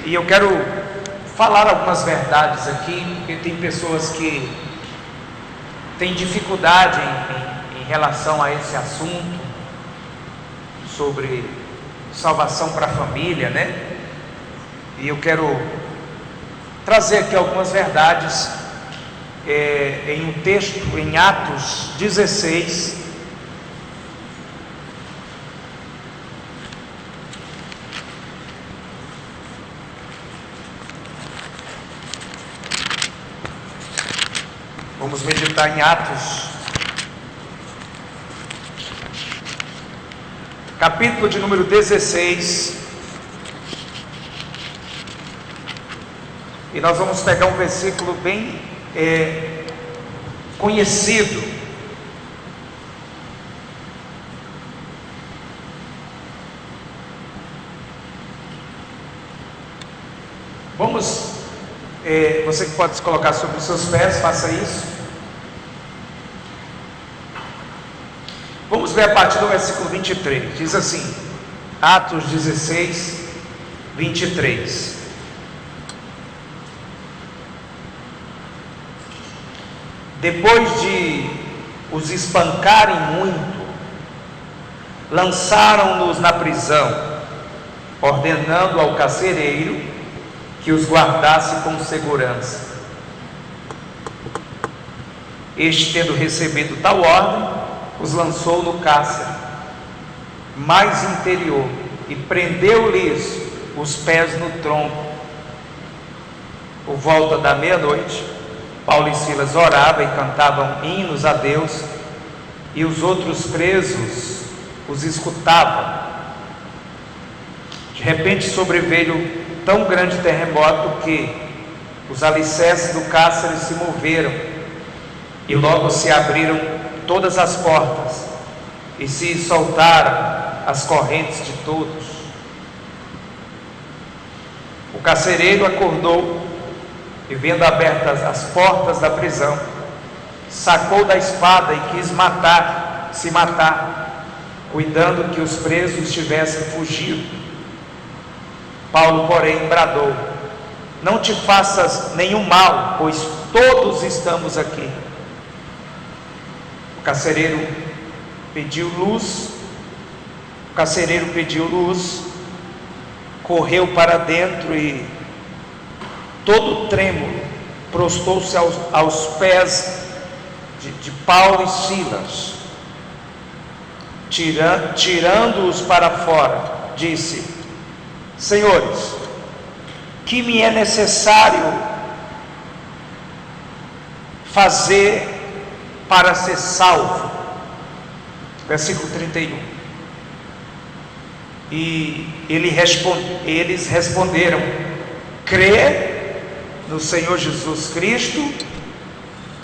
E eu quero falar algumas verdades aqui, porque tem pessoas que têm dificuldade em relação a esse assunto, sobre salvação para a família, né? E eu quero trazer aqui algumas verdades em um texto, em Atos 16. Vamos meditar em Atos, capítulo de número 16. E nós vamos pegar um versículo bem conhecido. Vamos, você que pode se colocar sobre os seus pés, faça isso. Vamos ver a partir do versículo 23. Diz assim, Atos 16, 23. Depois de os espancarem muito, lançaram-nos na prisão, ordenando ao carcereiro que os guardasse com segurança. Este, tendo recebido tal ordem, os lançou no cárcere mais interior e prendeu-lhes os pés no tronco. Por volta da meia-noite, Paulo e Silas oravam e cantavam hinos a Deus, e os outros presos os escutavam. De repente sobreveio tão grande terremoto que os alicerces do cárcere se moveram, e logo se abriram todas as portas, e se soltaram as correntes de todos. O carcereiro acordou, e vendo abertas as portas da prisão, sacou da espada e quis se matar, cuidando que os presos tivessem fugido. Paulo, porém, bradou: não te faças nenhum mal, pois todos estamos aqui. O carcereiro pediu luz, correu para dentro e, todo trêmulo, prostou-se aos pés de Paulo e Silas. Tirando-os para fora, disse: Senhores, que me é necessário fazer para ser salvo? Versículo 31. E eles responderam: crê no Senhor Jesus Cristo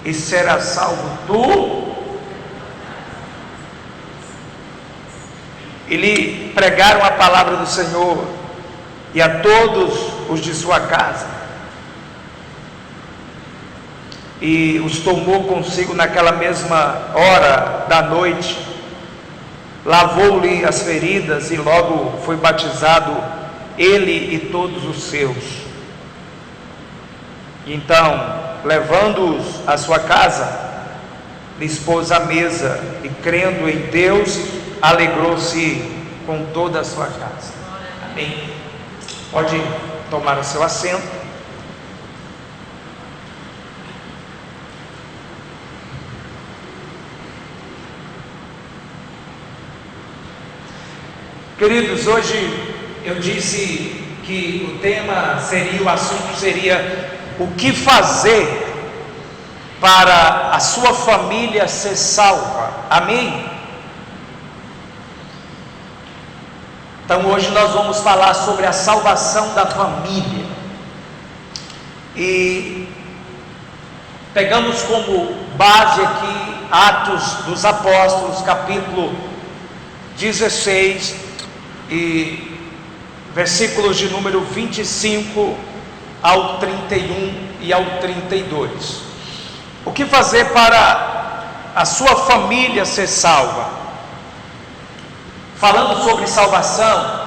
e será salvo tu. E lhe pregaram a palavra do Senhor e a todos os de sua casa, e os tomou consigo naquela mesma hora da noite, lavou-lhe as feridas e logo foi batizado ele e todos os seus. Então, levando-os à sua casa, lhes pôs à mesa e, crendo em Deus, alegrou-se com toda a sua casa. Amém. Pode tomar o seu assento. Queridos, hoje eu disse que o tema seria, o assunto seria: o que fazer para a sua família ser salva? Amém? Então hoje nós vamos falar sobre a salvação da família. E pegamos como base aqui Atos dos Apóstolos, capítulo 16, e versículos de número 25 ao 31 e ao 32. O que fazer para a sua família ser salva? Falando sobre salvação,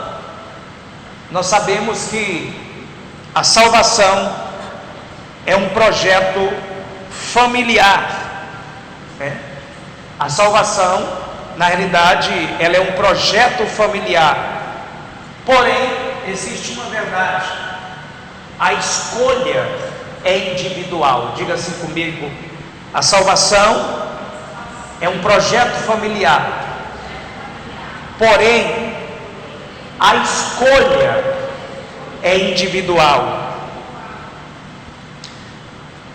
nós sabemos que A salvação é um projeto familiar, né? A salvação, na realidade, ela é um projeto familiar. Porém, existe uma verdade: a escolha é individual. Diga assim comigo: a salvação é um projeto familiar, porém a escolha é individual.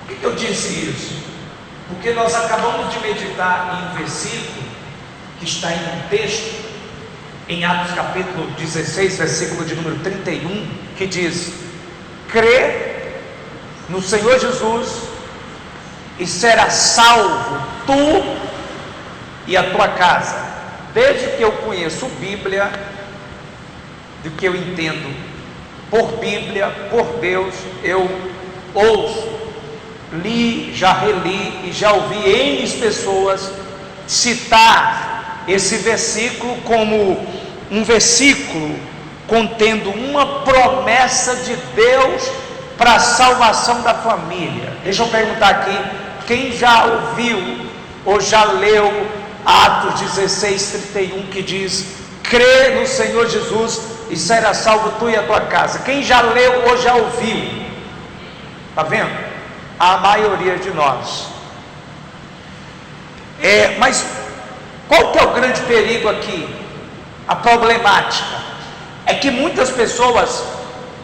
Por que eu disse isso? Porque nós acabamos de meditar em um versículo que está em um texto, em Atos capítulo 16, versículo de número 31, que diz: crê no Senhor Jesus e será salvo tu e a tua casa. Desde que eu conheço Bíblia, do que eu entendo por Bíblia, por Deus, eu ouço, li, já reli e já ouvi N pessoas citar esse versículo como um versículo contendo uma promessa de Deus para a salvação da família. Deixa eu perguntar aqui: quem já ouviu ou já leu Atos 16, 31, que diz: crê no Senhor Jesus e será salvo tu e a tua casa? Quem já leu ou já ouviu? Está vendo? A maioria de nós. Mas qual que é o grande perigo aqui? A problemática é que muitas pessoas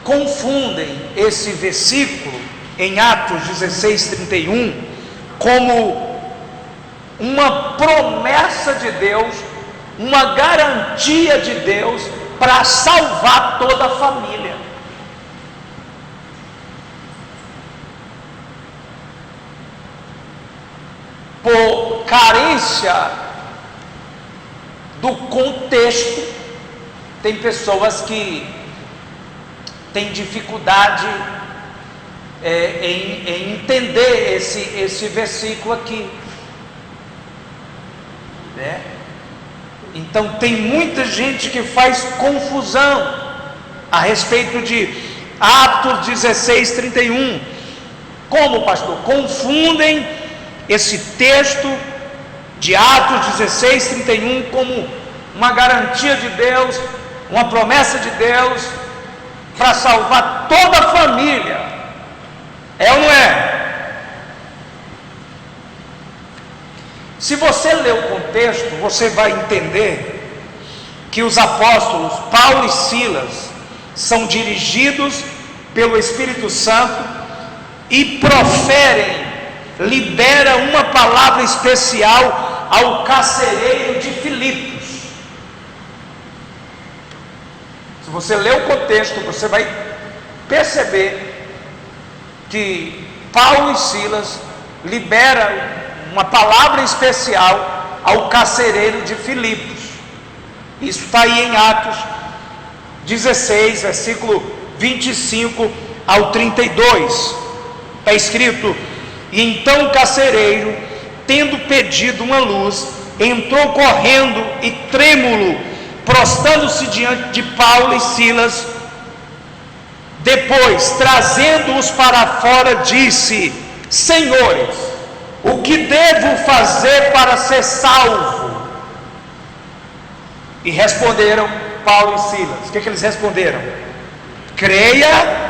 confundem esse versículo em Atos 16, 31 como uma promessa de Deus, uma garantia de Deus para salvar toda a família. Por carência do contexto, tem pessoas que têm dificuldade em entender esse versículo aqui, né? Então tem muita gente que faz confusão a respeito de Atos 16, 31. Como, pastor? Confundem esse texto de Atos 16, 31 como uma garantia de Deus, uma promessa de Deus para salvar toda a família. É ou não é? Se você ler o contexto, você vai entender que os apóstolos Paulo e Silas são dirigidos pelo Espírito Santo e liberam uma palavra especial ao carcereiro de Filipos. Se você ler o contexto, você vai perceber que Paulo e Silas liberam uma palavra especial ao carcereiro de Filipos. Isso está aí em Atos 16, versículo 25 ao 32. Está escrito: e então o carcereiro, tendo pedido uma luz, entrou correndo e trêmulo, prostrando-se diante de Paulo e Silas. Depois, trazendo-os para fora, disse: senhores, o que devo fazer para ser salvo? E responderam Paulo e Silas. O que eles responderam? Creia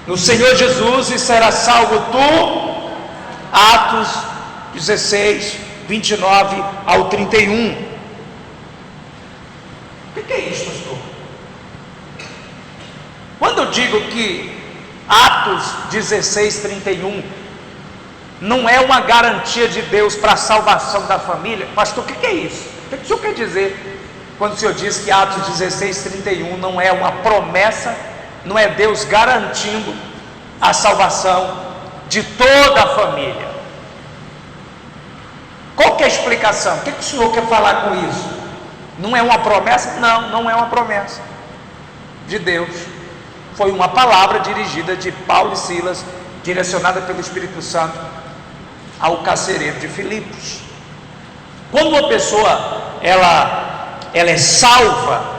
no Senhor Jesus e será salvo tu. Atos 16, 29 ao 31. O que é isso, pastor? Quando eu digo que Atos 16, 31 não é uma garantia de Deus para a salvação da família, pastor, o que é isso? O que o senhor quer dizer quando o senhor diz que Atos 16, 31 não é uma promessa, não é Deus garantindo a salvação de toda a família? Qual que é a explicação? O que o senhor quer falar com isso? Não é uma promessa? Não, não é uma promessa de Deus. Foi uma palavra dirigida de Paulo e Silas, direcionada pelo Espírito Santo ao carcereiro de Filipos. Quando uma pessoa ela é salva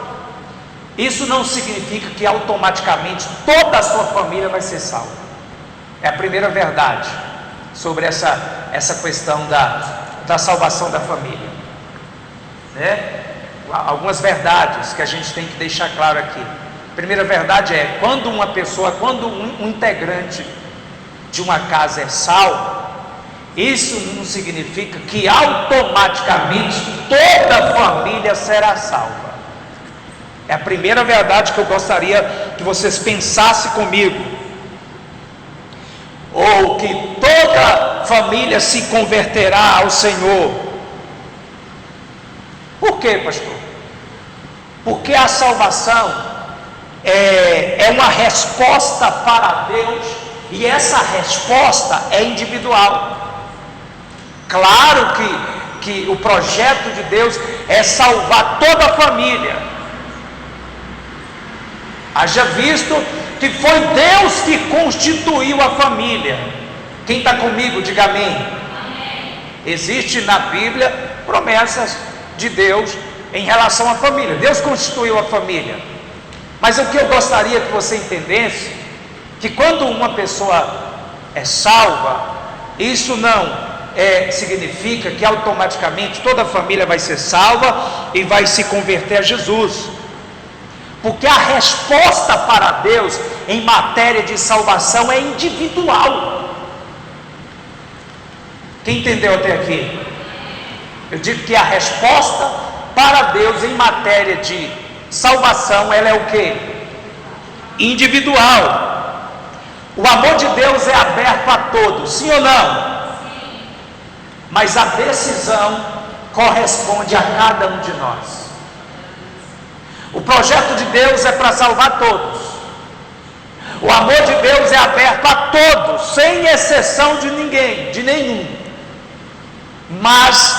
isso não significa que automaticamente toda a sua família vai ser salva. É a primeira verdade sobre essa questão da salvação da família, né? Algumas verdades que a gente tem que deixar claro aqui. A primeira verdade é: quando um integrante de uma casa é salvo, isso não significa que automaticamente toda a família será salva. É a primeira verdade que eu gostaria que vocês pensassem comigo. Ou que toda família se converterá ao Senhor. Por quê, pastor? Porque a salvação é uma resposta para Deus, e essa resposta é individual. Claro que o projeto de Deus é salvar toda a família. Haja visto que foi Deus que constituiu a família. Quem está comigo, diga amém. Existe na Bíblia promessas de Deus em relação à família. Deus constituiu a família. Mas o que eu gostaria que você entendesse, que quando uma pessoa é salva, isso não significa que automaticamente toda a família vai ser salva e vai se converter a Jesus. Porque a resposta para Deus em matéria de salvação é individual. Quem entendeu até aqui? Eu digo que a resposta para Deus em matéria de salvação, ela é o quê? Individual. O amor de Deus é aberto a todos, sim ou não? Sim. Mas a decisão corresponde a cada um de nós. O projeto de Deus é para salvar todos. O amor de Deus é aberto a todos, sem exceção de ninguém, de nenhum. Mas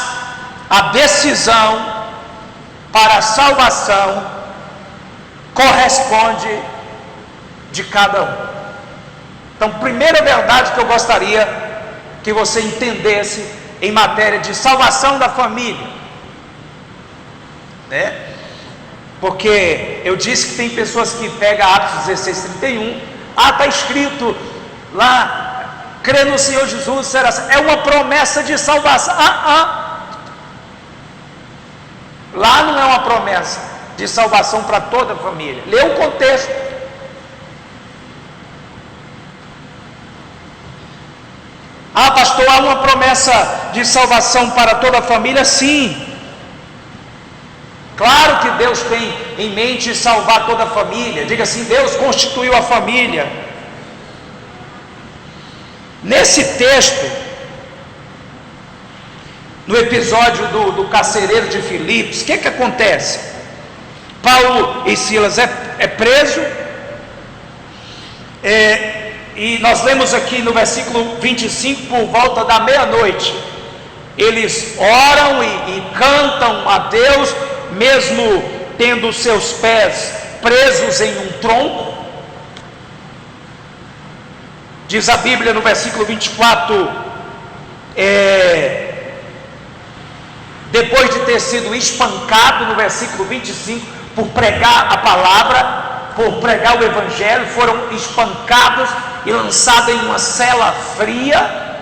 a decisão para a salvação corresponde de cada um. Então, primeira verdade que eu gostaria que você entendesse em matéria de salvação da família, né? Porque eu disse que tem pessoas que pegam Atos 16:31, está escrito lá, crê no Senhor Jesus, será, é uma promessa de salvação. Lá não é uma promessa de salvação para toda a família. Lê o contexto. Pastor, há uma promessa de salvação para toda a família? Sim. Claro que Deus tem em mente salvar toda a família. Diga assim: Deus constituiu a família. Nesse texto, no episódio do carcereiro de Filipos, o que acontece? Paulo e Silas é preso, e nós lemos aqui no versículo 25, por volta da meia-noite, eles oram e cantam a Deus, mesmo tendo seus pés presos em um tronco. Diz a Bíblia no versículo 24, depois de ter sido espancado, no versículo 25, por pregar a palavra, por pregar o evangelho, foram espancados e lançados em uma cela fria,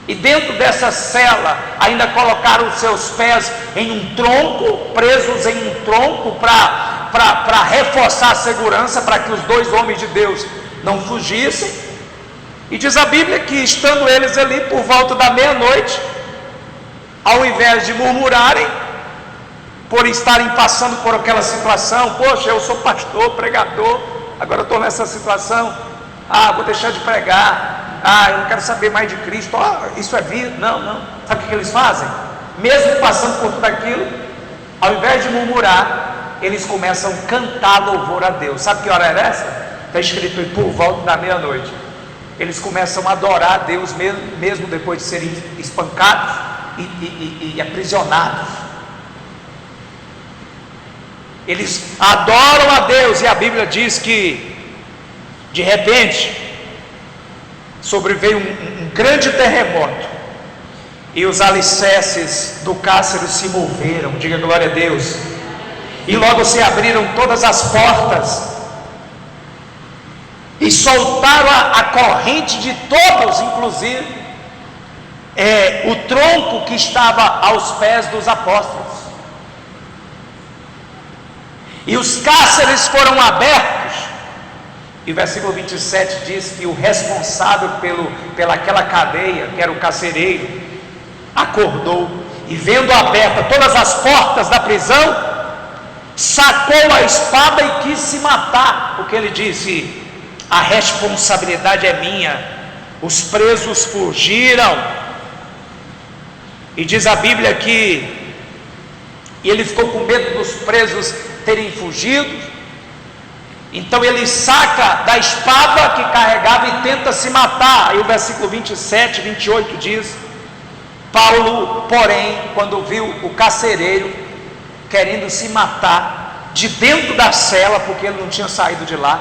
e dentro dessa cela ainda colocaram os seus pés em um tronco, presos em um tronco, para reforçar a segurança, para que os dois homens de Deus não fugissem. E diz a Bíblia que, estando eles ali por volta da meia-noite, ao invés de murmurarem por estarem passando por aquela situação, poxa, eu sou pastor, pregador, agora eu estou nessa situação, vou deixar de pregar, eu não quero saber mais de Cristo, isso é vida, não, sabe o que eles fazem? Mesmo passando por tudo aquilo, ao invés de murmurar, eles começam a cantar louvor a Deus. Sabe que hora era essa? Está escrito aí, por volta da meia-noite. Eles começam a adorar a Deus, mesmo depois de serem espancados e aprisionados. Eles adoram a Deus, e a Bíblia diz que de repente sobreveio um grande terremoto, e os alicerces do cárcere se moveram. Diga glória a Deus. e logo se abriram todas as portas, e soltaram a corrente de todos, inclusive o tronco que estava aos pés dos apóstolos, e os cárceres foram abertos. E o versículo 27 diz que o responsável pelaquela cadeia, que era o carcereiro, acordou, e vendo abertas todas as portas da prisão, sacou a espada e quis se matar, porque ele disse: a responsabilidade é minha, os presos fugiram. E diz a Bíblia que ele ficou com medo dos presos terem fugido, então ele saca da espada que carregava e tenta se matar. Aí o versículo 27, 28 diz: Paulo, porém, quando viu o carcereiro querendo se matar de dentro da cela, porque ele não tinha saído de lá,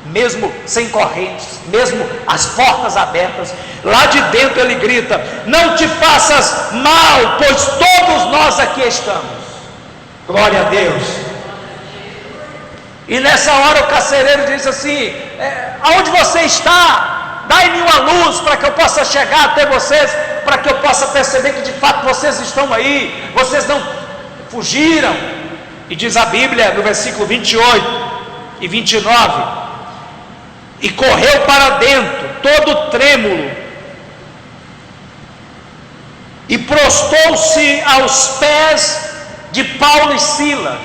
mesmo sem correntes, mesmo as portas abertas, lá de dentro ele grita: não te faças mal, pois todos nós aqui estamos. Glória a Deus. E nessa hora o carcereiro diz assim: aonde você está? Dai-me uma luz para que eu possa chegar até vocês, para que eu possa perceber que de fato vocês estão aí, vocês não fugiram. E diz a Bíblia no versículo 28 e 29: e correu para dentro, todo trêmulo, e prostou-se aos pés de Paulo e Silas.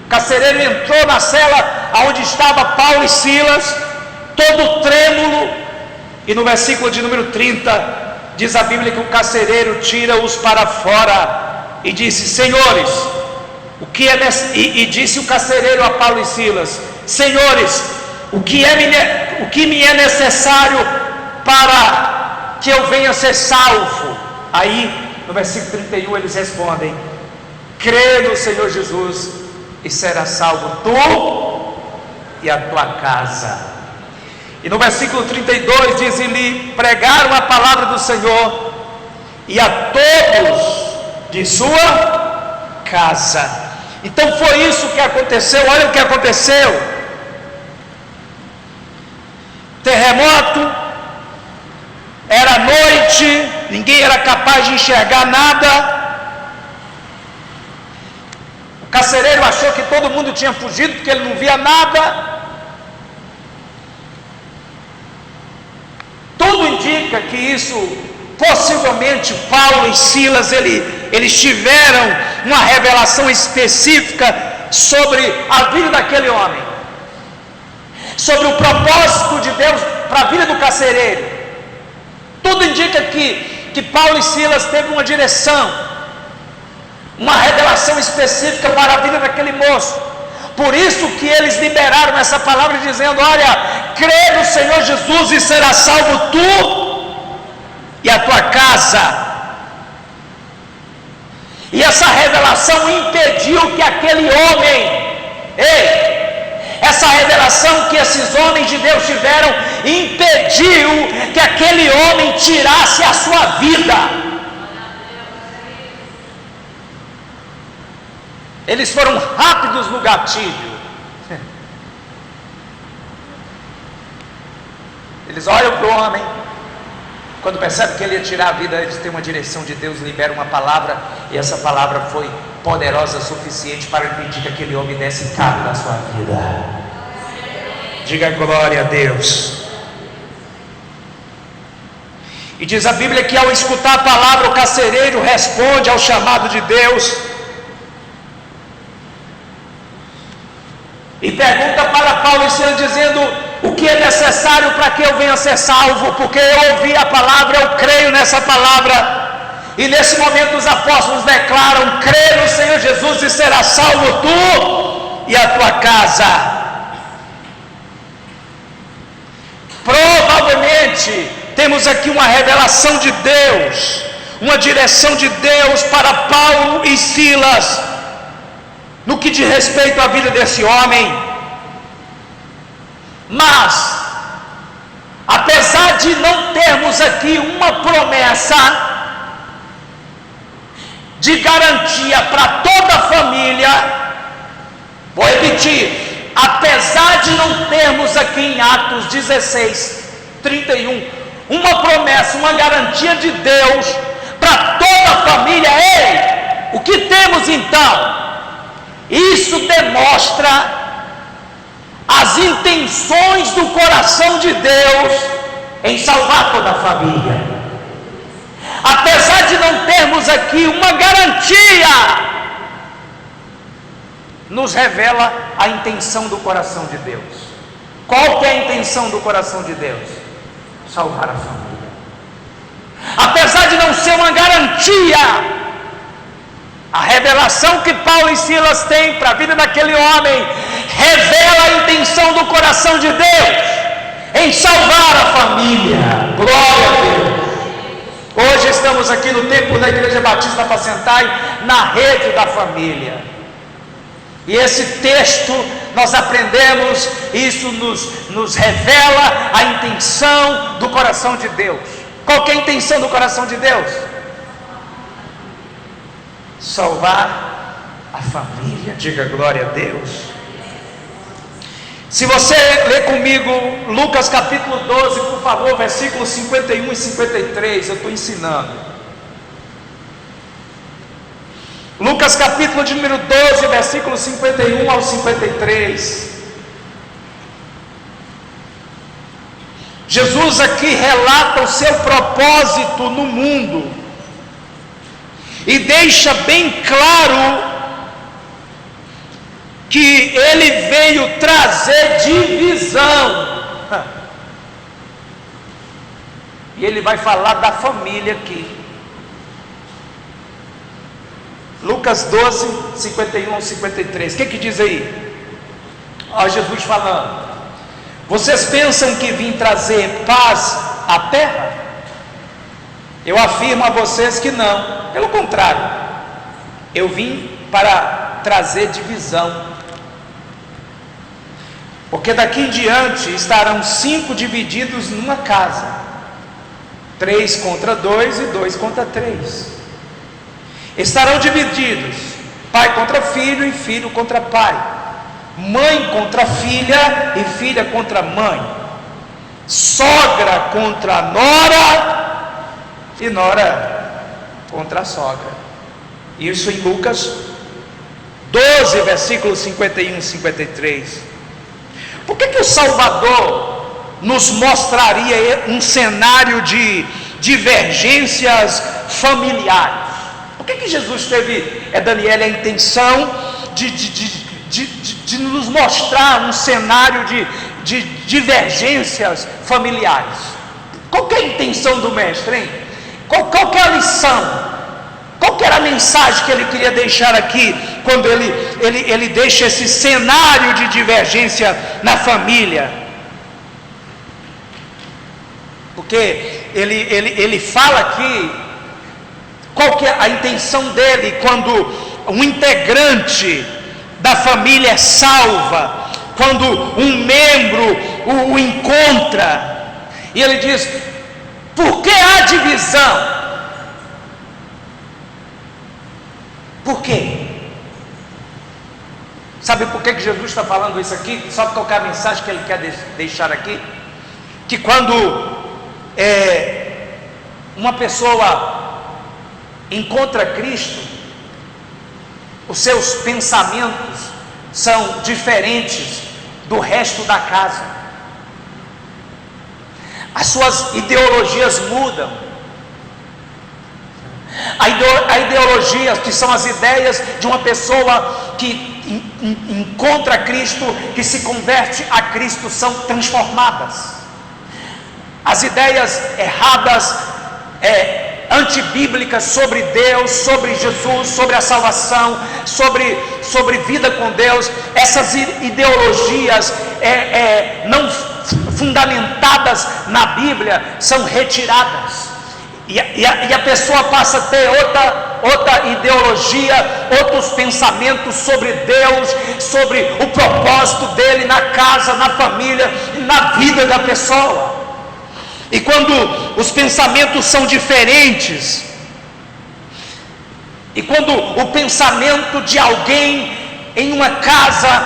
O carcereiro entrou na cela onde estava Paulo e Silas, todo trêmulo, e no versículo de número 30, diz a Bíblia que o carcereiro tira-os para fora e disse: senhores, o que é e disse o carcereiro a Paulo e Silas: senhores, o que me é necessário para que eu venha ser salvo? Aí no versículo 31 eles respondem: crê no Senhor Jesus e será salvo tu e a tua casa. E no versículo 32 diz: e lhe pregaram a palavra do Senhor e a todos de sua casa. Então foi isso que aconteceu. Olha o que aconteceu: terremoto, era noite, ninguém era capaz de enxergar nada. O carcereiro achou que todo mundo tinha fugido porque ele não via nada. Tudo indica que isso, possivelmente Paulo e Silas, eles tiveram uma revelação específica sobre a vida daquele homem, sobre o propósito de Deus para a vida do carcereiro. Tudo indica que Paulo e Silas teve uma direção, uma revelação específica para a vida daquele moço. Por isso que eles liberaram essa palavra dizendo: olha, crê no Senhor Jesus e será salvo tu e a tua casa. E essa revelação impediu que aquele homem, essa revelação que esses homens de Deus tiveram, impediu que aquele homem tirasse a sua vida. Eles foram rápidos no gatilho. Eles olham para o homem, quando percebem que ele ia tirar a vida, eles têm uma direção de Deus, liberam uma palavra, e essa palavra foi poderosa o suficiente para impedir que aquele homem desse cabo da sua vida. Diga glória a Deus. E diz a Bíblia que ao escutar a palavra, o carcereiro responde ao chamado de Deus e pergunta para Paulo e Silas, dizendo: o que é necessário para que eu venha ser salvo? Porque eu ouvi a palavra, eu creio nessa palavra. E nesse momento os apóstolos declaram: crê no Senhor Jesus e será salvo tu e a tua casa. Provavelmente temos aqui uma revelação de Deus, uma direção de Deus para Paulo e Silas no que diz respeito à vida desse homem. Mas, apesar de não termos aqui uma promessa de garantia para toda a família, não termos aqui em Atos 16, 31, uma promessa, uma garantia de Deus para toda a família, ei, o que temos então? Isso demonstra as intenções do coração de Deus em salvar toda a família. Apesar de não termos aqui uma garantia, nos revela a intenção do coração de Deus. Qual que é a intenção do coração de Deus? Salvar a família. Apesar de não ser uma garantia, a revelação que Paulo e Silas têm para a vida daquele homem revela a intenção do coração de Deus em salvar a família. Glória a Deus. Hoje estamos aqui no templo da Igreja Batista Apacentai, na rede da família. E esse texto nós aprendemos, isso nos revela a intenção do coração de Deus. Qual que é a intenção do coração de Deus? Salvar a família. Diga glória a Deus. Se você ler comigo Lucas capítulo 12, por favor, versículos 51 e 53, eu estou ensinando. Lucas capítulo de número 12, versículos 51 ao 53. Jesus aqui relata o seu propósito no mundo e deixa bem claro que ele veio trazer divisão. E ele vai falar da família aqui. Lucas 12, 51 ao 53. O que diz aí? Ó, Jesus falando: vocês pensam que vim trazer paz à terra? Eu afirmo a vocês que não. Pelo contrário, eu vim para trazer divisão. Porque daqui em diante estarão 5 divididos numa casa: 3 contra 2 e 2 contra 3. Estarão divididos pai contra filho e filho contra pai, mãe contra filha e filha contra mãe, sogra contra nora e nora contra a sogra. Isso em Lucas 12, versículos 51 e 53. Por que o Salvador nos mostraria um cenário de divergências familiares? Por que Jesus teve, Daniel, a intenção de nos mostrar um cenário de divergências familiares? Qual que é a intenção do mestre, hein? Qual que é a lição? Qual que era a mensagem que ele queria deixar aqui, quando ele deixa esse cenário de divergência na família? Porque ele fala aqui qual que é a intenção dele quando um integrante da família é salva, quando um membro o encontra, e ele diz: por que há divisão? Por quê? Sabe por que Jesus está falando isso aqui? Só para tocar a mensagem que ele quer deixar aqui: que quando uma pessoa encontra Cristo, os seus pensamentos são diferentes do resto da casa, as suas ideologias mudam. A ideologia, que são as ideias de uma pessoa que encontra Cristo, que se converte a Cristo, são transformadas. As ideias erradas, antibíblicas sobre Deus, sobre Jesus, sobre a salvação, sobre vida com Deus, essas ideologias não fundamentadas na Bíblia são retiradas, e a pessoa passa a ter outra ideologia, outros pensamentos sobre Deus, sobre o propósito dele na casa, na família, na vida da pessoa. E quando os pensamentos são diferentes, e quando o pensamento de alguém em uma casa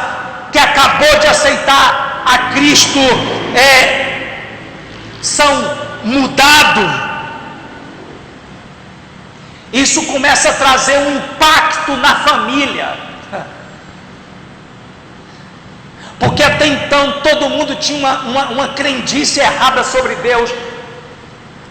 que acabou de aceitar a Cristo são mudados, isso começa a trazer um impacto na família, porque até então todo mundo tinha uma crendice errada sobre Deus.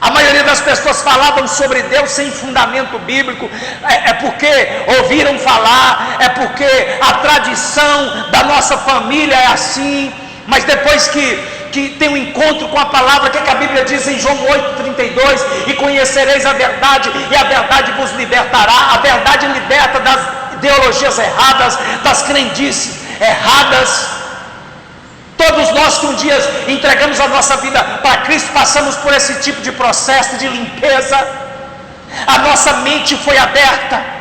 A maioria das pessoas falavam sobre Deus sem fundamento bíblico, é porque ouviram falar, é porque a tradição da nossa família é assim. Mas depois que tem um encontro com a palavra, o que a Bíblia diz em João 8,32? E conhecereis a verdade, e a verdade vos libertará. A verdade liberta das ideologias erradas, das crendices erradas. Todos nós que um dia entregamos a nossa vida para Cristo, passamos por esse tipo de processo de limpeza. A nossa mente foi aberta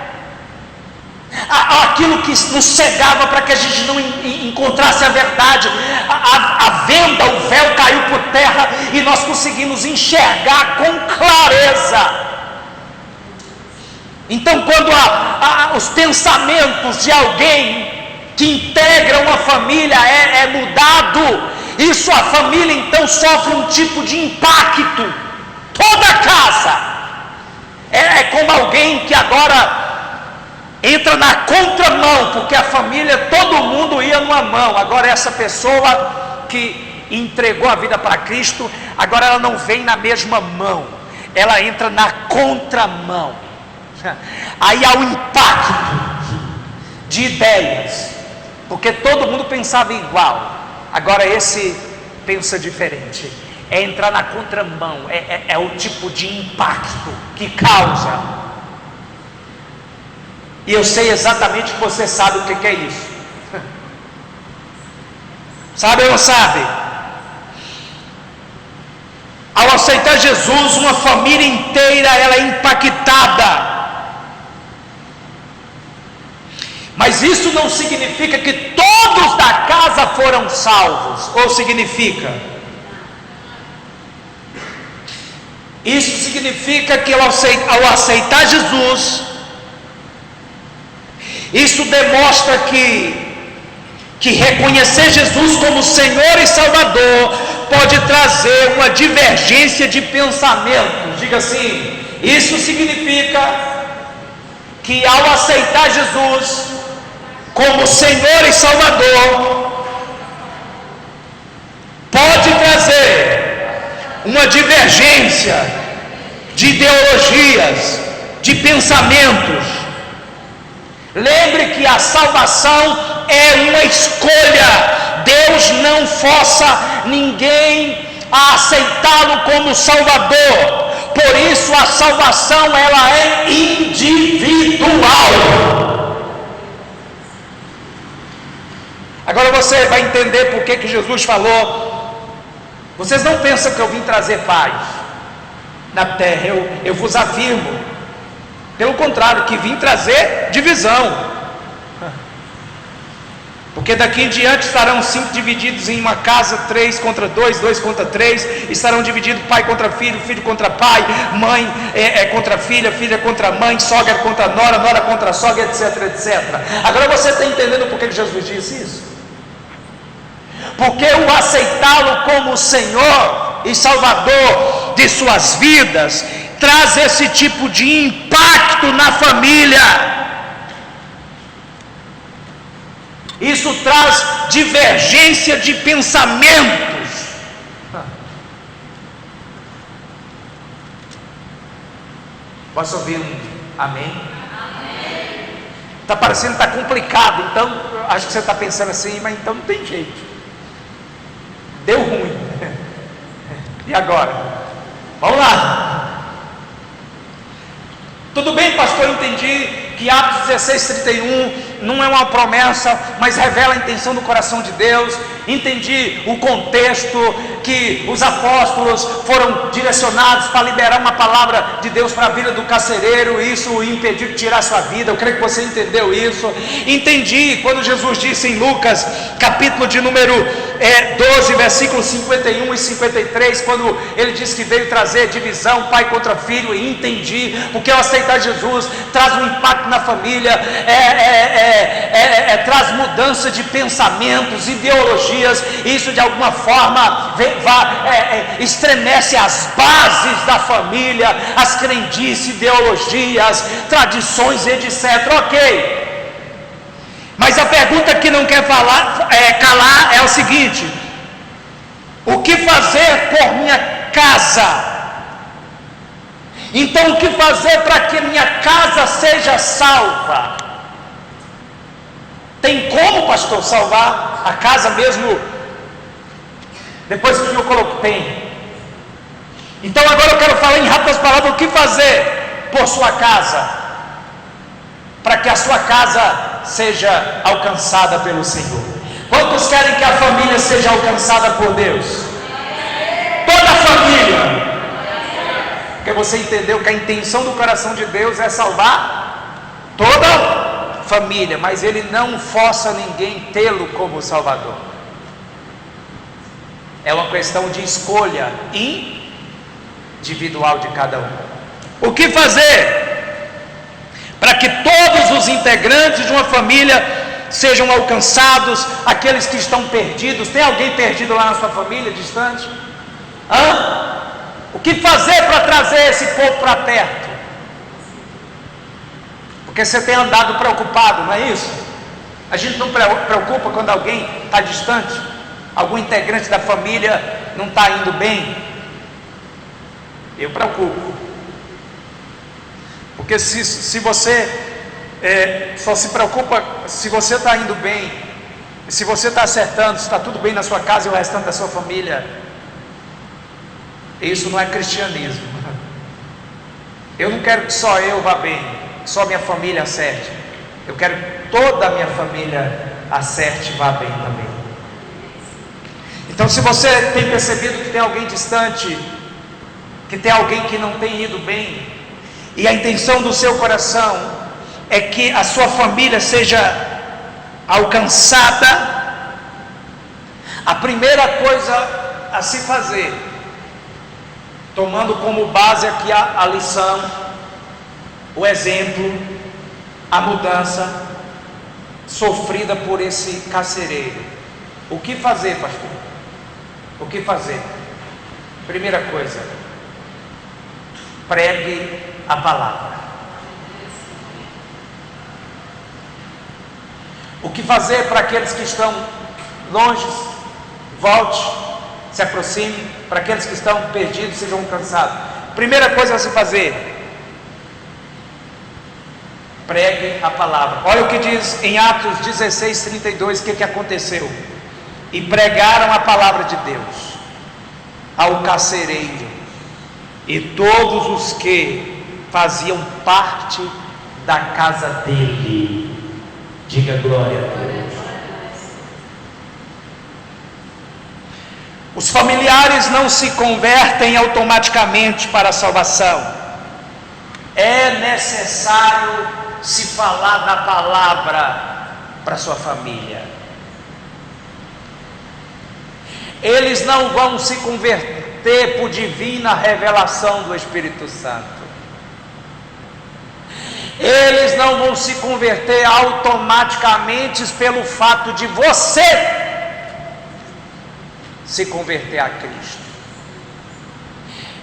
aquilo que nos cegava para que a gente não encontrasse a verdade, a venda, o véu caiu por terra e nós conseguimos enxergar com clareza. Então, quando os pensamentos de alguém que integra uma família é mudado, isso, a família então sofre um tipo de impacto. Toda a casa é como alguém que agora entra na contramão, porque a família, todo mundo ia numa mão, agora essa pessoa que entregou a vida para Cristo, agora ela não vem na mesma mão, ela entra na contramão. Aí há um impacto de ideias, porque todo mundo pensava igual, agora esse pensa diferente. É entrar na contramão, é o tipo de impacto que causa. E eu sei exatamente que você sabe o que é isso. Sabe ou não sabe? Ao aceitar Jesus, uma família inteira ela é impactada. Mas isso não significa que todos da casa foram salvos. Ou significa? Isso significa que ao aceitar Jesus, isso demonstra que reconhecer Jesus como Senhor e Salvador pode trazer uma divergência de pensamento. Diga assim: isso significa que ao aceitar Jesus como Senhor e Salvador, pode trazer uma divergência de ideologias, de pensamentos. Lembre que a salvação é uma escolha. Deus não força ninguém a aceitá-lo como Salvador. Por isso a salvação ela é individual. Agora você vai entender por que Jesus falou: vocês não pensam que eu vim trazer paz na terra, eu vos afirmo, pelo contrário, que vim trazer divisão. Porque daqui em diante estarão 5 divididos em uma casa, 3 contra 2, 2 contra 3, estarão divididos pai contra filho, filho contra pai, mãe contra filha, filha contra mãe, sogra contra nora, nora contra sogra, etc, etc. Agora você está entendendo por que Jesus disse isso? Porque o aceitá-lo como Senhor e Salvador de suas vidas traz esse tipo de impacto na família. Isso traz divergência de pensamentos. Posso ouvir um amém? Está parecendo que está complicado, então acho que você está pensando assim, mas então não tem jeito. Deu ruim. E agora? Vamos lá. Tudo bem, pastor, eu entendi que Atos 16:31 não é uma promessa, mas revela a intenção do coração de Deus. Entendi o contexto, que os apóstolos foram direcionados para liberar uma palavra de Deus para a vida do carcereiro, e isso o impediu de tirar sua vida. Eu creio que você entendeu isso. Entendi quando Jesus disse em Lucas, capítulo de número 12, versículos 51 e 53, quando ele disse que veio trazer divisão, pai contra filho. E entendi, porque ao aceitar Jesus traz um impacto na família, traz mudança mudança de pensamentos, ideologias. Isso de alguma forma estremece as bases da família, as crendices, ideologias, tradições, etc. Ok, mas a pergunta que não quer calar é o seguinte: o que fazer por minha casa? Então, o que fazer para que minha casa seja salva? Tem como, pastor, salvar a casa mesmo depois que eu coloquei? Tem. Então agora eu quero falar em rápidas palavras o que fazer por sua casa, para que a sua casa seja alcançada pelo Senhor. Quantos querem que a família seja alcançada por Deus? Toda a família. Porque você entendeu que a intenção do coração de Deus é salvar toda a família, mas Ele não força ninguém tê-lo como Salvador. É uma questão de escolha individual de cada um. O que fazer para que todos os integrantes de uma família sejam alcançados, aqueles que estão perdidos? Tem alguém perdido lá na sua família, distante? O que fazer para trazer esse povo para perto? Porque você tem andado preocupado, não é isso? A gente não preocupa quando alguém está distante, algum integrante da família não está indo bem. Eu preocupo, porque se você só se preocupa se você está indo bem, se você está acertando, se está tudo bem na sua casa e o restante da sua família, isso não é cristianismo. Eu não quero que só eu vá bem, que só minha família acerte. Eu quero que toda a minha família acerte e vá bem também. Então, se você tem percebido que tem alguém distante, que tem alguém que não tem ido bem, e a intenção do seu coração é que a sua família seja alcançada, a primeira coisa a se fazer, tomando como base aqui a lição, o exemplo, a mudança sofrida por esse carcereiro. O que fazer, pastor? O que fazer? Primeira coisa, pregue a palavra. O que fazer para aqueles que estão longe? Volte, se aproxime, para aqueles que estão perdidos sejam alcançados. Primeira coisa a se fazer, pregue a palavra. Olha o que diz em Atos 16:32, o que aconteceu? E pregaram a palavra de Deus ao carcereiro e todos os que faziam parte da casa dele. Diga glória a Deus. Os familiares não se convertem automaticamente para a salvação. É necessário se falar da palavra para sua família. Eles não vão se converter por divina revelação do Espírito Santo. Eles não vão se converter automaticamente pelo fato de você se converter a Cristo.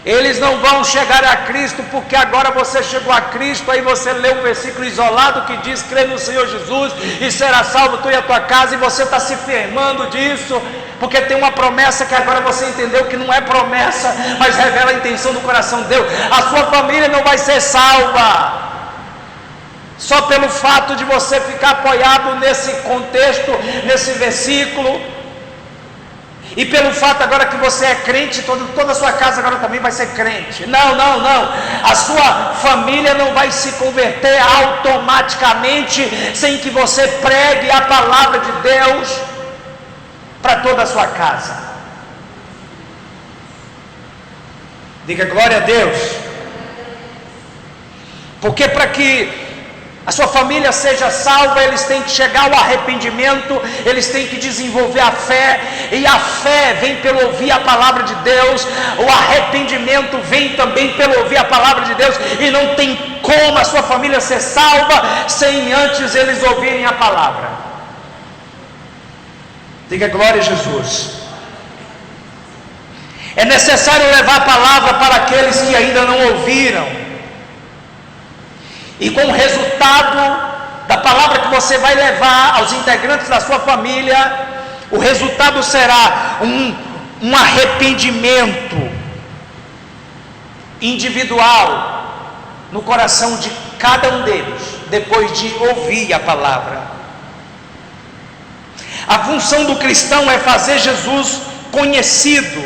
Eles não vão chegar a Cristo porque agora você chegou a Cristo, aí você lê um versículo isolado que diz: crê no Senhor Jesus e será salvo tu e a tua casa, e você está se firmando disso, porque tem uma promessa que agora você entendeu que não é promessa, mas revela a intenção do coração de Deus. A sua família não vai ser salva só pelo fato de você ficar apoiado nesse contexto, nesse versículo, e pelo fato agora que você é crente, toda a sua casa agora também vai ser crente. Não. A sua família não vai se converter automaticamente sem que você pregue a palavra de Deus para toda a sua casa. Diga glória a Deus. Porque para que a sua família seja salva, eles têm que chegar ao arrependimento, eles têm que desenvolver a fé, e a fé vem pelo ouvir a palavra de Deus, o arrependimento vem também pelo ouvir a palavra de Deus, e não tem como a sua família ser salva sem antes eles ouvirem a palavra. Diga glória a Jesus. É necessário levar a palavra para aqueles que ainda não ouviram. E com o resultado da palavra que você vai levar aos integrantes da sua família, o resultado será um arrependimento individual no coração de cada um deles, depois de ouvir a palavra. A função do cristão é fazer Jesus conhecido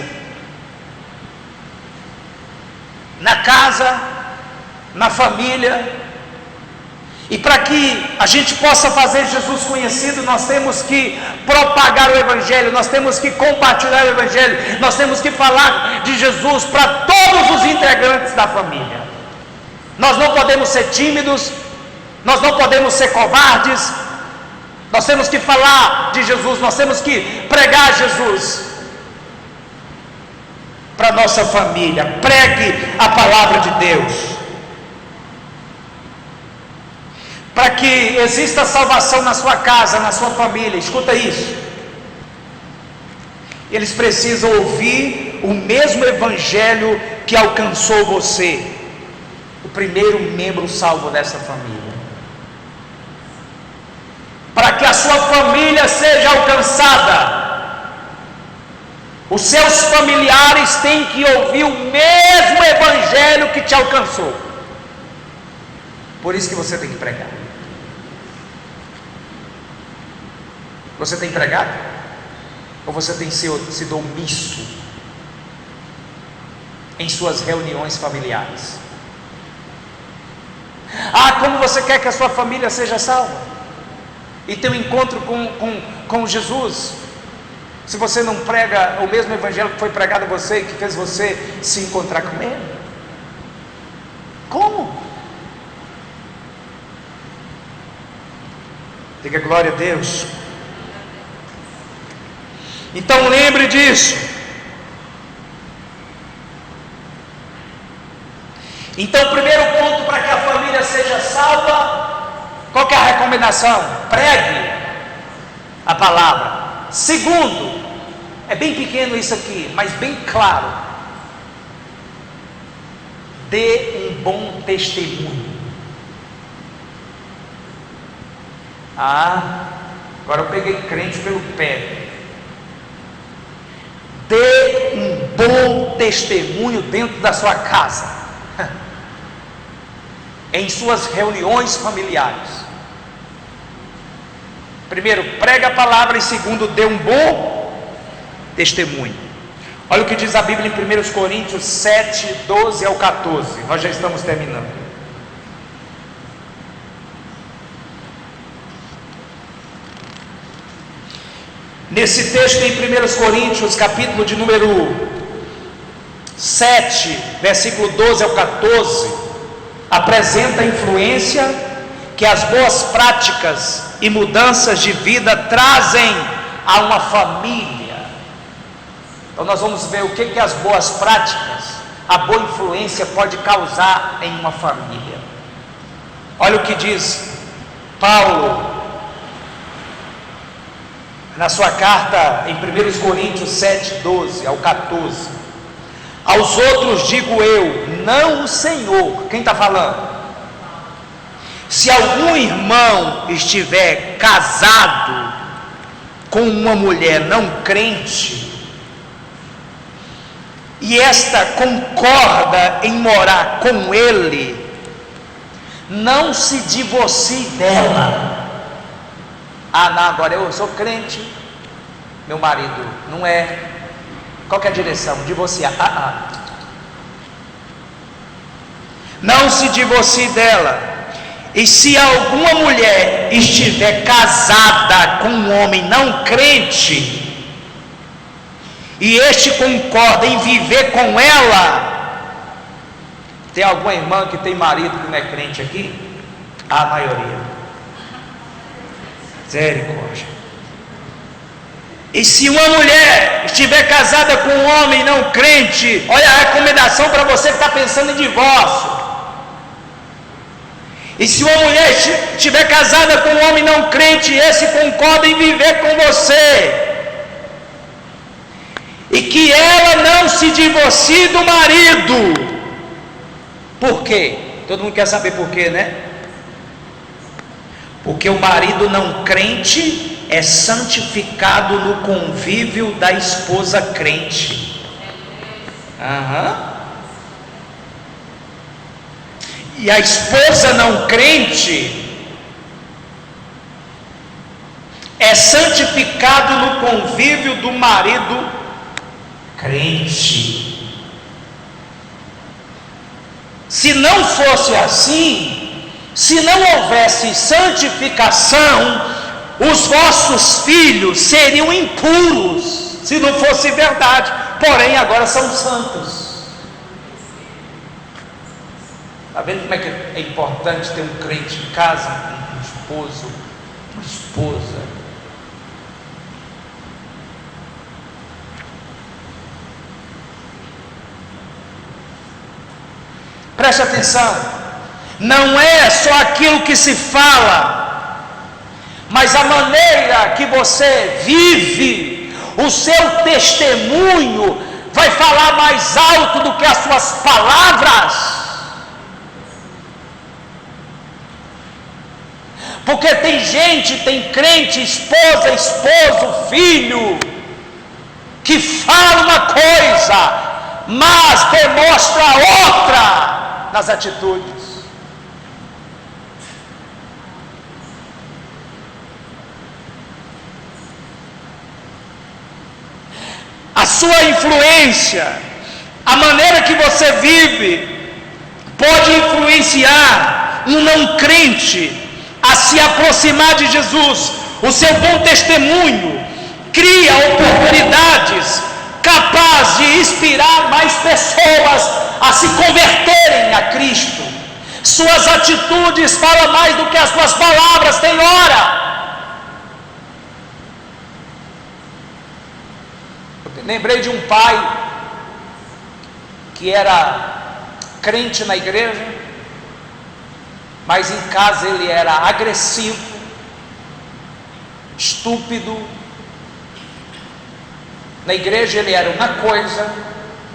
na casa, na família. E para que a gente possa fazer Jesus conhecido, nós temos que propagar o Evangelho, nós temos que compartilhar o Evangelho, nós temos que falar de Jesus para todos os integrantes da família. Nós não podemos ser tímidos, nós não podemos ser covardes, nós temos que falar de Jesus, nós temos que pregar Jesus para nossa família. Pregue a palavra de Deus. Para que exista salvação na sua casa, na sua família, escuta isso. Eles precisam ouvir o mesmo Evangelho que alcançou você, o primeiro membro salvo dessa família. Para que a sua família seja alcançada, os seus familiares têm que ouvir o mesmo Evangelho que te alcançou. Por isso que você tem que pregar. Você tem pregado? Ou você tem sido omisso em suas reuniões familiares? Como você quer que a sua família seja salva e ter um encontro com Jesus, se você não prega o mesmo Evangelho que foi pregado a você e que fez você se encontrar com Ele? Como? Diga glória a Deus. Então lembre disso. Então, o primeiro ponto para que a família seja salva, qual que é a recomendação? Pregue a palavra. Segundo, é bem pequeno isso aqui, mas bem claro: dê um bom testemunho. Agora eu peguei crente pelo pé. Dê um bom testemunho dentro da sua casa, em suas reuniões familiares. Primeiro, prega a palavra, e segundo, dê um bom testemunho. Olha o que diz a Bíblia em 1 Coríntios 7, 12 ao 14. Nós já estamos terminando. Nesse texto em 1 Coríntios, capítulo de número 7, versículo 12 ao 14, apresenta a influência que as boas práticas e mudanças de vida trazem a uma família. Então nós vamos ver o que as boas práticas, a boa influência pode causar em uma família. Olha o que diz Paulo na sua carta em 1 Coríntios 7, 12 ao 14. Aos outros digo eu, não o Senhor. Quem está falando? Se algum irmão estiver casado com uma mulher não crente, e esta concorda em morar com ele, não se divorcie dela. Não, agora eu sou crente, meu marido não é. Qual que é a direção? Divorciar. Não se divorcie dela. E se alguma mulher estiver casada com um homem não crente, e este concorda em viver com ela, tem alguma irmã que tem marido que não é crente aqui? A maioria. Misericórdia. E se uma mulher estiver casada com um homem não crente, olha a recomendação para você que está pensando em divórcio. E se uma mulher estiver casada com um homem não crente, e esse concorda em viver com você, e que ela não se divorcie do marido. Por quê? Todo mundo quer saber por quê, né? Porque o marido não crente é santificado no convívio da esposa crente. E a esposa não crente é santificado no convívio do marido crente. Se não fosse assim, se não houvesse santificação, os vossos filhos seriam impuros, se não fosse verdade, porém agora são santos. Está vendo como é que é importante ter um crente em casa, um esposo, uma esposa? Preste atenção, não é só aquilo que se fala, mas a maneira que você vive, o seu testemunho vai falar mais alto do que as suas palavras. Porque tem gente, tem crente, esposa, esposo, filho, que fala uma coisa, mas demonstra outra nas atitudes. A sua influência, a maneira que você vive, pode influenciar um não crente a se aproximar de Jesus. O seu bom testemunho cria oportunidades capazes de inspirar mais pessoas a se converterem a Cristo. Suas atitudes falam mais do que as suas palavras, tem hora. Eu lembrei de um pai que era crente na igreja, mas em casa ele era agressivo, estúpido. Na igreja ele era uma coisa,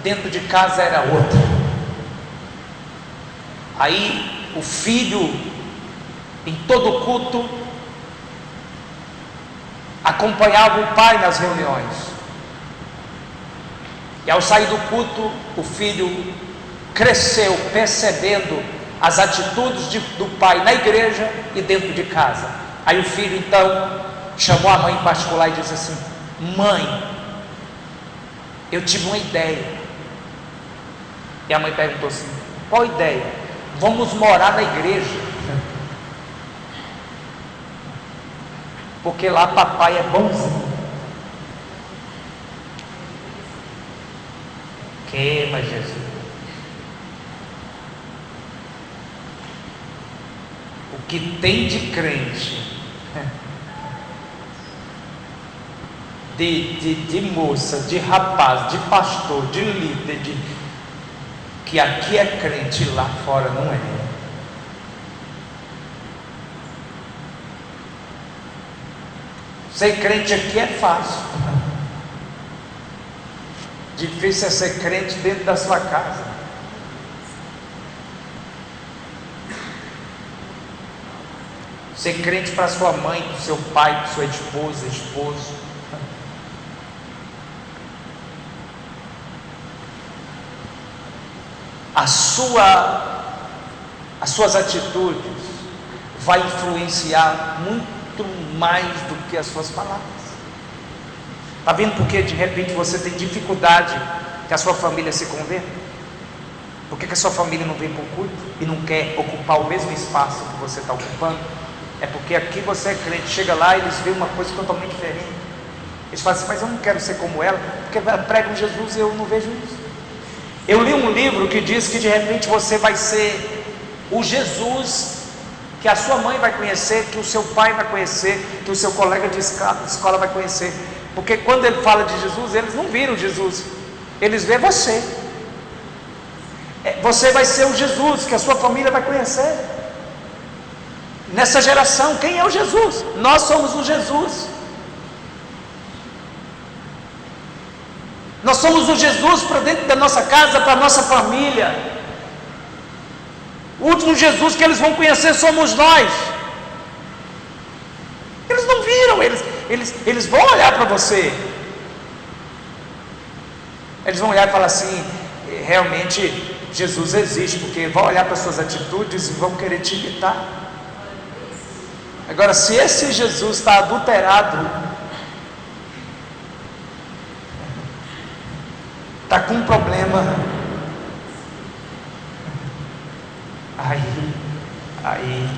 dentro de casa era outra. Aí o filho, em todo culto, acompanhava o pai nas reuniões. E ao sair do culto, o filho cresceu percebendo as atitudes do pai na igreja e dentro de casa. Aí o filho então chamou a mãe em particular e disse assim: mãe, eu tive uma ideia. E a mãe perguntou assim: qual ideia? Vamos morar na igreja, porque lá papai é bonzinho. Queima Jesus. O que tem de crente, de moça, de rapaz, de pastor, de líder, que aqui é crente, lá fora não é. Ser crente aqui é fácil. Difícil é ser crente dentro da sua casa. Ser crente para sua mãe, para o seu pai, para sua esposa, esposo. As suas atitudes vai influenciar muito mais do que as suas palavras. Está vendo porque de repente você tem dificuldade que a sua família se converta? Por que a sua família não vem para o culto e não quer ocupar o mesmo espaço que você está ocupando? É porque aqui você é crente, chega lá e eles veem uma coisa totalmente diferente. Eles falam assim: mas eu não quero ser como ela, porque pregam Jesus e eu não vejo isso. Eu li um livro que diz que de repente você vai ser o Jesus que a sua mãe vai conhecer, que o seu pai vai conhecer, que o seu colega de escola vai conhecer. Porque quando ele fala de Jesus, eles não viram Jesus, eles veem você. Você vai ser o Jesus que a sua família vai conhecer. Nessa geração, quem é o Jesus? Nós somos o Jesus. Nós somos o Jesus para dentro da nossa casa, para a nossa família. O último Jesus que eles vão conhecer somos nós. Eles não viram, eles vão olhar para você. Eles vão olhar e falar assim: realmente Jesus existe, porque vão olhar para suas atitudes e vão querer te imitar. Agora, se esse Jesus está adulterado, está com um problema, aí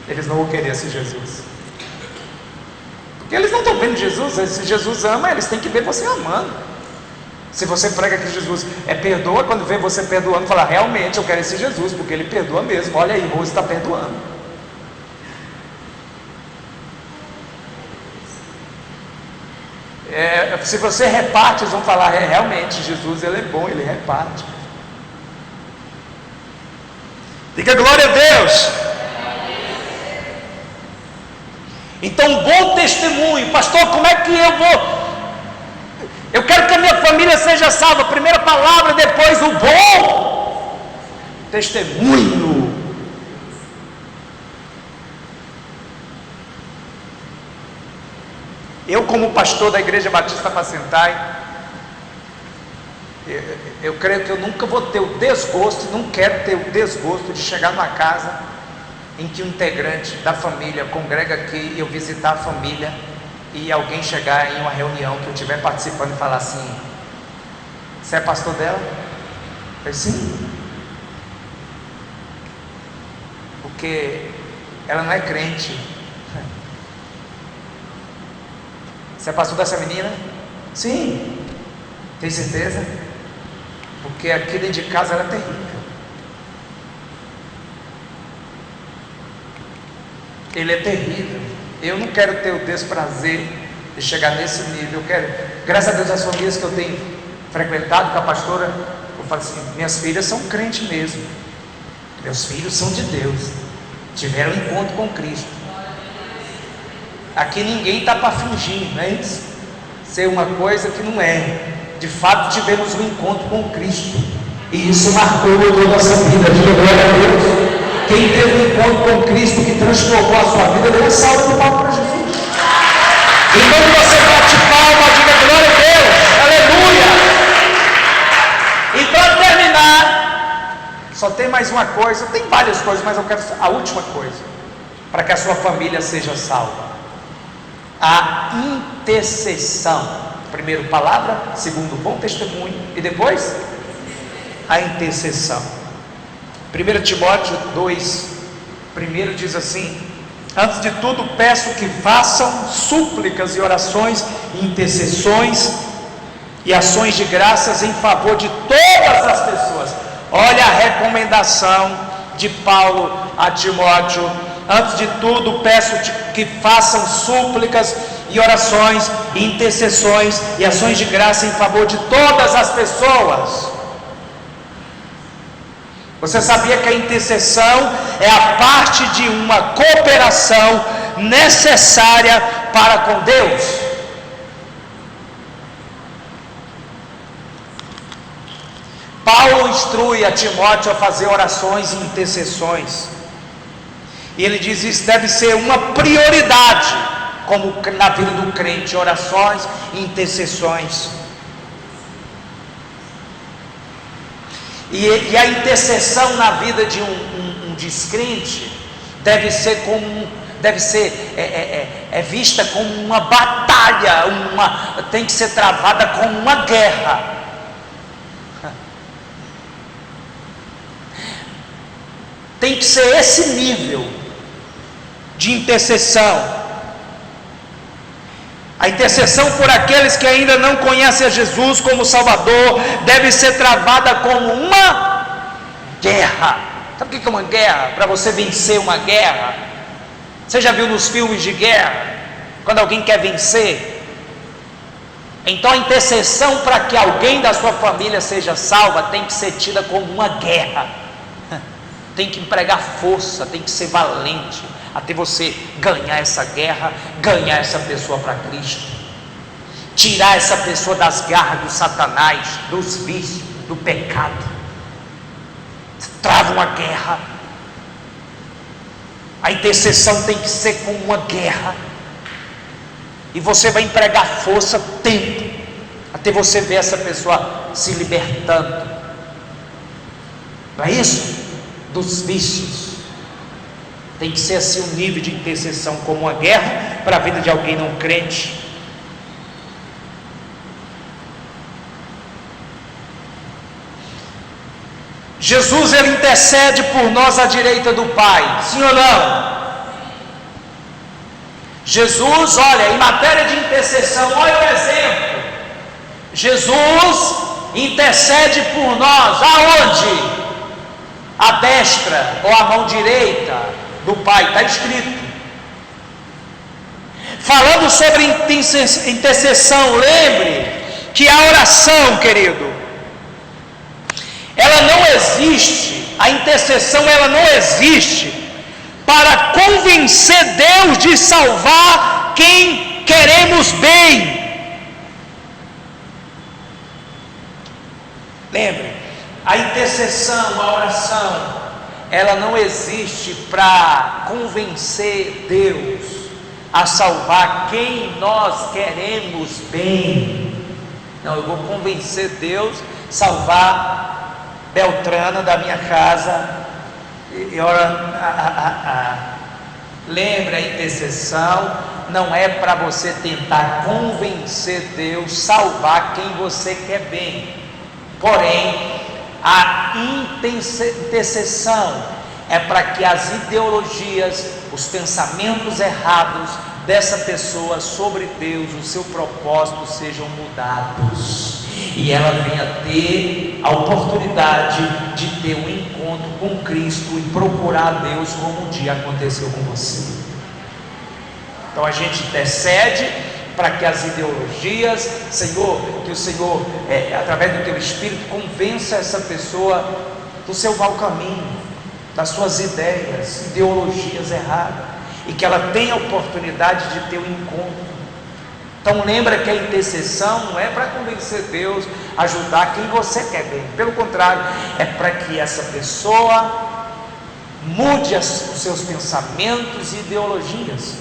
eles não vão querer esse Jesus, porque eles não estão vendo Jesus. Se Jesus ama, eles têm que ver você amando. Se você prega que Jesus perdoa, quando vê você perdoando, fala: realmente eu quero esse Jesus, porque ele perdoa mesmo. Olha aí, Rose está perdoando. Se você reparte, eles vão falar: realmente Jesus, ele é bom, ele reparte. Diga glória a Deus. Então, bom testemunho. Pastor, como é que eu vou? Eu quero que a minha família seja salva. Primeira palavra, depois o bom testemunho. Eu, como pastor da Igreja Batista Pacentai, eu creio que eu nunca vou ter o desgosto, não quero ter o desgosto de chegar numa casa em que um integrante da família congrega aqui, eu visitar a família e alguém chegar em uma reunião que eu estiver participando e falar assim: você é pastor dela? Eu falei: sim. Porque ela não é crente. Você é pastor dessa menina? Sim. Tem certeza? Porque aqui dentro de casa ela é terrível. Ele é terrível. Eu não quero ter o desprazer de chegar nesse nível. Eu quero, graças a Deus, as famílias que eu tenho frequentado com a pastora, eu falo assim: minhas filhas são crentes mesmo, meus filhos são de Deus, tiveram um encontro com Cristo. Aqui ninguém está para fingir, não é isso? Ser uma coisa que não é. De fato tivemos um encontro com Cristo, e isso marcou toda a nossa vida. Diga glória a Deus. Quem teve um encontro com Cristo que transformou a sua vida, dê uma salva de palmas para Jesus. Enquanto você bate palma, diga glória a Deus, aleluia. E para terminar, só tem mais uma coisa. Tem várias coisas, mas eu quero a última coisa, para que a sua família seja salva: a intercessão. Primeiro palavra, segundo bom testemunho, e depois a intercessão. 1 Timóteo 2, primeiro diz assim: antes de tudo peço que façam súplicas e orações, intercessões e ações de graças em favor de todas as pessoas. Olha a recomendação de Paulo a Timóteo: antes de tudo peço que façam súplicas e orações, e intercessões e ações de graça em favor de todas as pessoas. Você sabia que a intercessão é a parte de uma cooperação necessária para com Deus? Paulo instrui a Timóteo a fazer orações e intercessões, e ele diz: isso deve ser uma prioridade, como na vida do crente, orações e intercessões. E a intercessão na vida de um descrente deve ser vista como uma batalha, tem que ser travada como uma guerra. Tem que ser esse nível de intercessão. A intercessão por aqueles que ainda não conhecem a Jesus como Salvador deve ser travada como uma guerra. Sabe o que é uma guerra? Para você vencer uma guerra, você já viu nos filmes de guerra, quando alguém quer vencer? Então a intercessão para que alguém da sua família seja salva tem que ser tida como uma guerra. Tem que empregar força, tem que ser valente, até você ganhar essa guerra, ganhar essa pessoa para Cristo. tirar essa pessoa das garras do Satanás, dos vícios, do pecado. Trava uma guerra. A intercessão tem que ser como uma guerra, e você vai empregar força, tempo, até você ver essa pessoa se libertando. Não é isso? Dos vícios. Tem que ser assim um nível de intercessão, como uma guerra para a vida de alguém não crente. Jesus, ele intercede por nós à direita do Pai, sim ou não? Jesus, olha, em matéria de intercessão, olha o exemplo. Jesus intercede por nós, aonde? A destra ou a mão direita do Pai, está escrito. Falando sobre intercessão, lembre que a oração, querido, ela não existe, a intercessão ela não existe para convencer Deus de salvar quem queremos bem. Lembre, a intercessão, a oração, ela não existe para convencer Deus a salvar quem nós queremos bem. Não, eu vou convencer Deus a salvar Beltrana da minha casa. Lembre, a intercessão não é para você tentar convencer Deus, salvar quem você quer bem. Porém, a intercessão é para que as ideologias, os pensamentos errados dessa pessoa sobre Deus, o seu propósito, sejam mudados, e ela venha ter a oportunidade de ter um encontro com Cristo e procurar a Deus como um dia aconteceu com você. Então a gente intercede para que as ideologias, Senhor, que o Senhor, através do teu Espírito, convença essa pessoa do seu mau caminho, das suas ideias, ideologias erradas, e que ela tenha a oportunidade de ter um encontro. Então lembra que a intercessão não é para convencer Deus, ajudar quem você quer bem, pelo contrário, é para que essa pessoa mude os seus pensamentos e ideologias,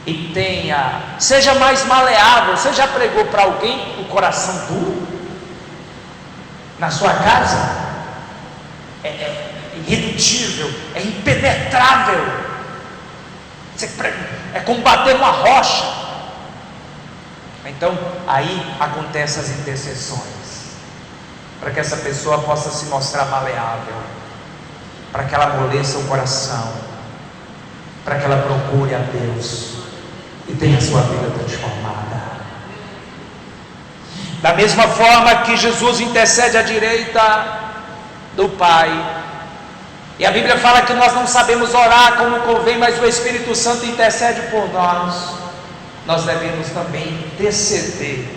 e seja mais maleável. Você já pregou para alguém o coração duro na sua casa? É irredutível, é impenetrável. É como bater uma rocha. Então aí acontecem as intercessões, para que essa pessoa possa se mostrar maleável, para que ela amoleça o coração, para que ela procure a Deus e tenha sua vida transformada. Da mesma forma que Jesus intercede à direita do Pai, e a Bíblia fala que nós não sabemos orar como convém, mas o Espírito Santo intercede por nós. Nós devemos também interceder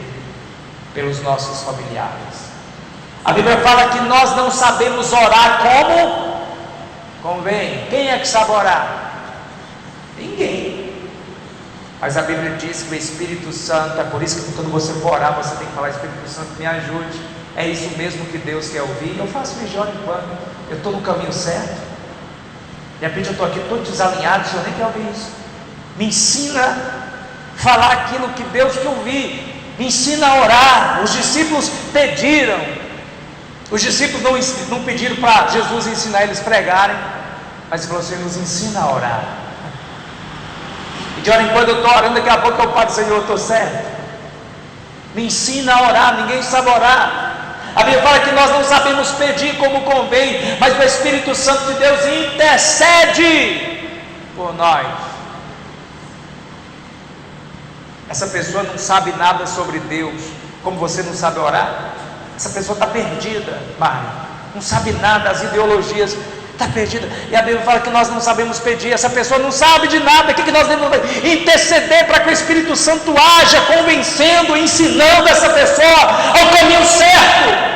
pelos nossos familiares. A Bíblia fala que nós não sabemos orar como convém. Quem é que sabe orar? Ninguém. Mas a Bíblia diz que o Espírito Santo, é por isso que quando você for orar, você tem que falar: Espírito Santo, me ajude. É isso mesmo que Deus quer ouvir. Eu faço de quando eu estou no caminho certo. De repente eu estou aqui todo desalinhado, o Senhor nem quer ouvir isso. Me ensina a falar aquilo que Deus quer ouvir. Me ensina a orar. Os discípulos pediram. Os discípulos não pediram para Jesus ensinar eles a pregarem, mas ele falou assim: nos ensina a orar. E de hora em quando eu estou orando, daqui a pouco eu paro: Senhor, eu estou certo. Me ensina a orar. Ninguém sabe orar. A Bíblia fala que nós não sabemos pedir como convém, mas o Espírito Santo de Deus intercede por nós. Essa pessoa não sabe nada sobre Deus, como você não sabe orar. Essa pessoa está perdida, Mário, não sabe nada, as ideologias, está perdida. E a Bíblia fala que nós não sabemos pedir. Essa pessoa não sabe de nada. O que nós devemos fazer? Interceder para que o Espírito Santo haja, convencendo, ensinando essa pessoa ao caminho certo.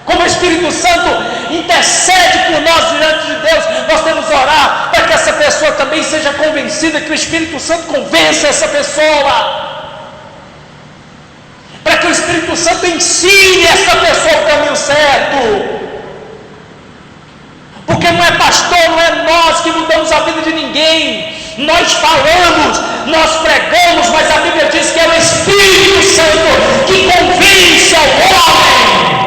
Como o Espírito Santo intercede por nós diante de Deus, nós temos que orar para que essa pessoa também seja convencida, que o Espírito Santo convença essa pessoa. Espírito Santo ensine essa pessoa o caminho certo. Porque não é pastor, não é nós que mudamos a vida de ninguém. Nós falamos, nós pregamos, mas a Bíblia diz que é o Espírito Santo que convence ao homem.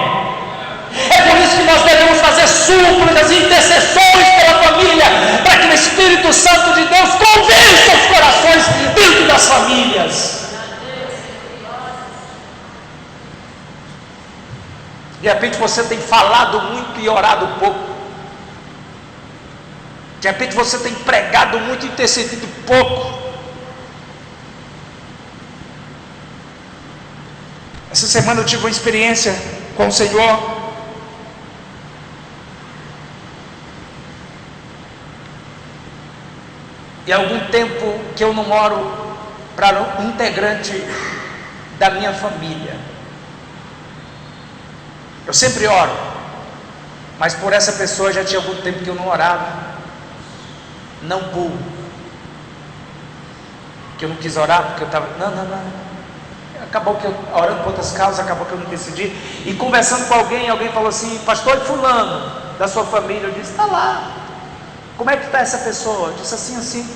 É por isso que nós devemos fazer súplicas, intercessões pela família, para que o Espírito Santo de Deus convença os corações dentro das famílias. De repente você tem falado muito e orado pouco. De repente você tem pregado muito e intercedido pouco. Essa semana eu tive uma experiência com o Senhor. E há algum tempo que eu não oro para um integrante da minha família. Eu sempre oro, mas por essa pessoa já tinha algum tempo que eu não orava. Não pulo, que eu não quis orar, porque eu estava, não, acabou que eu, orando por outras causas, acabou que eu não decidi, e conversando com alguém falou assim, pastor fulano, da sua família, eu disse, está lá, como é que está essa pessoa? Eu disse assim,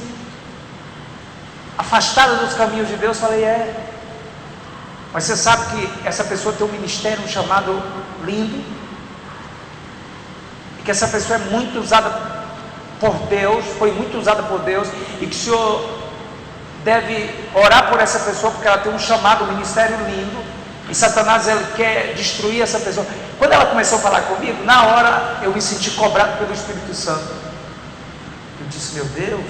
afastada dos caminhos de Deus. Falei, mas você sabe que essa pessoa tem um ministério, um chamado lindo, e que essa pessoa é muito usada por Deus, foi muito usada por Deus, e que o senhor deve orar por essa pessoa, porque ela tem um chamado, um ministério lindo, e Satanás ele quer destruir essa pessoa. Quando ela começou a falar comigo, na hora eu me senti cobrado pelo Espírito Santo. Eu disse, meu Deus,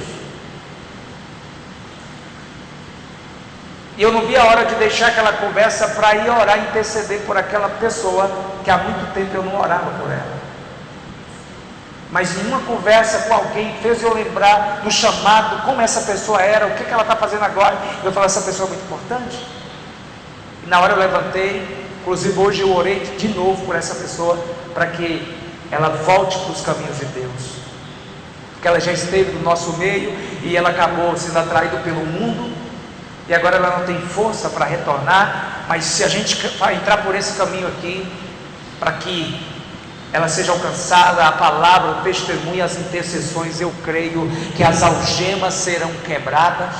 e eu não vi a hora de deixar aquela conversa para ir orar, interceder por aquela pessoa que há muito tempo eu não orava por ela. Mas em uma conversa com alguém fez eu lembrar do chamado, como essa pessoa era, o que ela está fazendo agora. Eu falei, essa pessoa é muito importante. E na hora eu levantei, inclusive hoje eu orei de novo por essa pessoa, para que ela volte para os caminhos de Deus. Porque ela já esteve no nosso meio e ela acabou sendo atraída pelo mundo, e agora ela não tem força para retornar. Mas se a gente vai entrar por esse caminho aqui, para que ela seja alcançada, a palavra, o testemunho, as intercessões, eu creio que as algemas serão quebradas,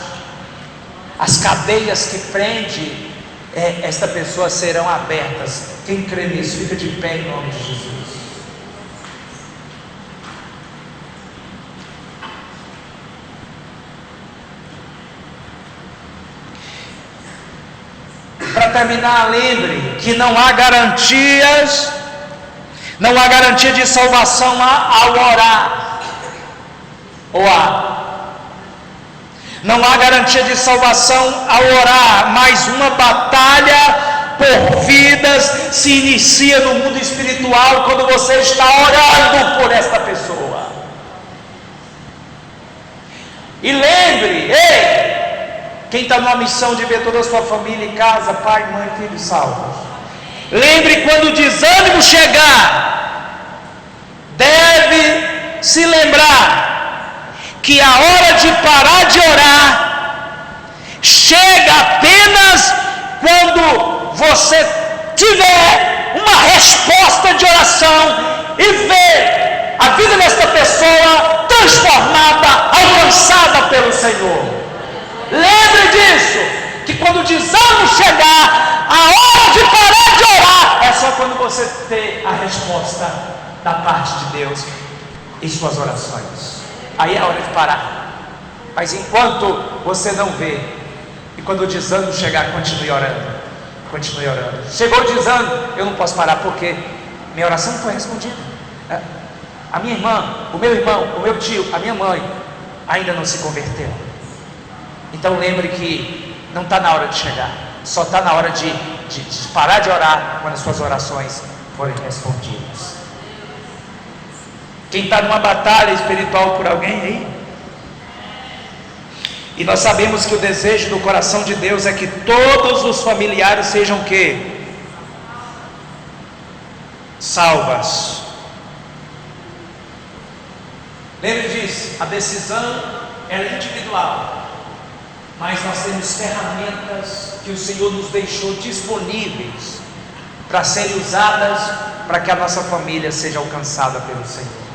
as cadeias que prendem esta pessoa serão abertas. Quem crê nisso, fica de pé em nome de Jesus. Para terminar, lembre que não há garantias, não há garantia de salvação ao orar, não há garantia de salvação ao orar, mas uma batalha por vidas se inicia no mundo espiritual quando você está orando por esta pessoa. E lembre, quem está numa missão de ver toda a sua família em casa, pai, mãe, filho salvos, lembre, quando o desânimo chegar, deve se lembrar que a hora de parar de orar chega apenas quando você tiver uma resposta de oração e ver a vida desta pessoa transformada, alcançada pelo Senhor. Lembre disso, que quando o desânimo chegar, a hora de parar de orar é só quando você ter a resposta da parte de Deus em suas orações. Aí é a hora de parar. Mas enquanto você não vê, e quando o desânimo chegar, continue orando. Continue orando. Chegou o desânimo, eu não posso parar porque minha oração não foi respondida. A minha irmã, o meu irmão, o meu tio, a minha mãe ainda não se converteu. Então lembre que não está na hora de chegar, só está na hora de parar de orar quando as suas orações forem respondidas. Quem está numa batalha espiritual por alguém aí, e nós sabemos que o desejo do coração de Deus é que todos os familiares sejam o quê? Salvas. Lembre disso, a decisão é individual. mas nós temos ferramentas que o Senhor nos deixou disponíveis para serem usadas para que a nossa família seja alcançada pelo Senhor.